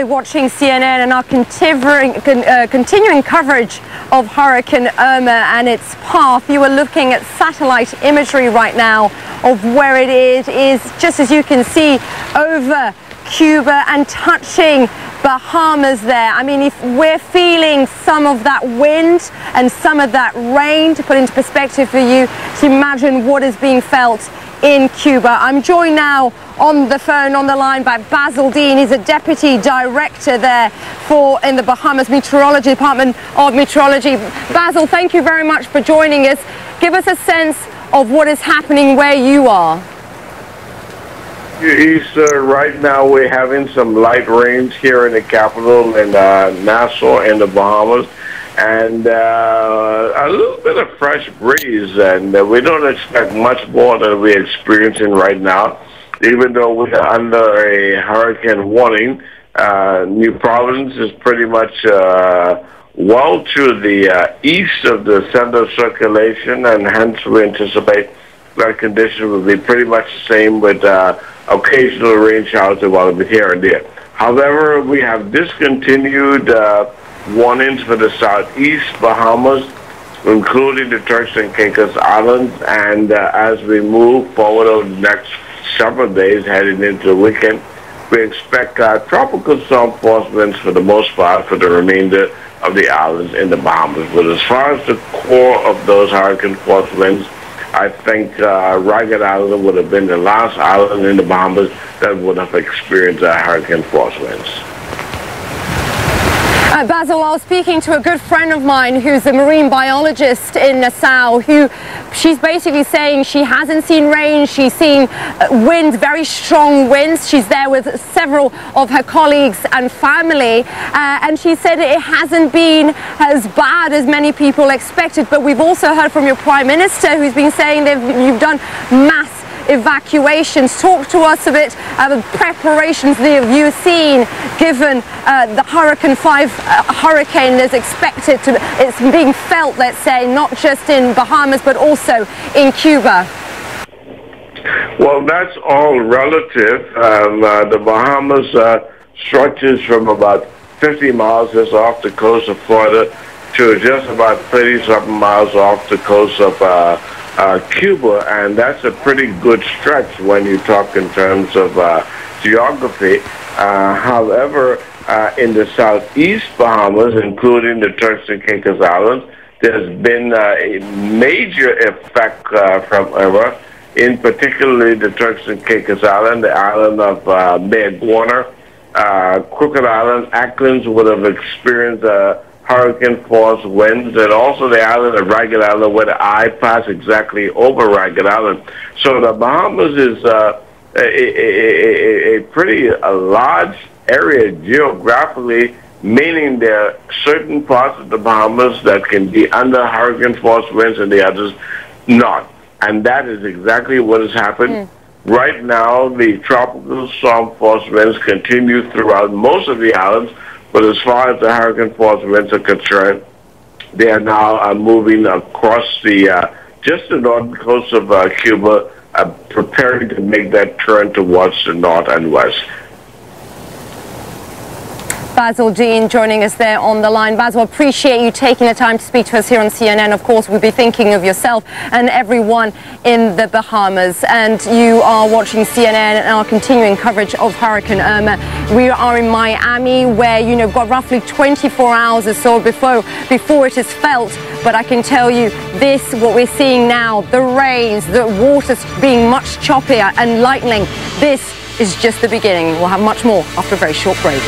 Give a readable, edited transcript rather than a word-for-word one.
watching CNN and our continuing coverage of Hurricane Irma and its path. You are looking at satellite imagery right now of where it is just as you can see over Cuba and touching Bahamas there. I mean, if we're feeling some of that wind and some of that rain, to put into perspective for you, to imagine what is being felt in Cuba. I'm joined now on the phone, on the line, by Basil Dean. He's a deputy director there in the Bahamas Meteorology Department of Meteorology. Basil, thank you very much for joining us. Give us a sense of what is happening where you are. Right now we're having some light rains here in the capital in Nassau in the Bahamas, and a little bit of fresh breeze, and we don't expect much more than we're experiencing right now, even though we're under a hurricane warning. New Providence is pretty much well to the east of the center of circulation, and hence we anticipate that condition will be pretty much the same with occasional rain showers developing here and there. However, we have discontinued warnings for the southeast Bahamas, including the Turks and Caicos Islands, and as we move forward over the next several days heading into the weekend, we expect tropical storm force winds for the most part for the remainder of the islands in the Bahamas. But as far as the core of those hurricane force winds, I think Ragged Island would have been the last island in the Bahamas that would have experienced hurricane force winds. Basil, I was speaking to a good friend of mine who's a marine biologist in Nassau, she's basically saying she hasn't seen rain, she's seen winds, very strong winds. She's there with several of her colleagues and family, and she said it hasn't been as bad as many people expected. But we've also heard from your Prime Minister, who's been saying you've done mass evacuations. Talk to us a bit about the preparations that you've seen, given the Hurricane 5 hurricane is expected to, it's being felt, let's say, not just in Bahamas but also in Cuba. Well, that's all relative. The Bahamas stretches from about 50 miles just off the coast of Florida to just about 30-something miles off the coast of Cuba, and that's a pretty good stretch when you talk in terms of geography. However, in the southeast Bahamas, including the Turks and Caicos Islands, there's been a major effect from Irma, in particularly the Turks and Caicos Island, the island of Mayor Gorner, Crooked Island, Acklands would have experienced hurricane force winds, and also the island of Ragged Island, where the eye passed exactly over Ragged Island. So the Bahamas is a pretty large area geographically, meaning there are certain parts of the Bahamas that can be under hurricane force winds and the others not. And that is exactly what has happened. Right now, the tropical storm force winds continue throughout most of the islands. But as far as the hurricane force winds are concerned, they are now moving across just the northern coast of Cuba, preparing to make that turn towards the north and west. Basil Dean joining us there on the line. Basil, appreciate you taking the time to speak to us here on CNN. Of course, we'll be thinking of yourself and everyone in the Bahamas. And you are watching CNN and our continuing coverage of Hurricane Irma. We are in Miami, where, you know, we've got roughly 24 hours or so before it is felt. But I can tell you this, what we're seeing now, the rains, the water's being much choppier and lightning, this is just the beginning. We'll have much more after a very short break.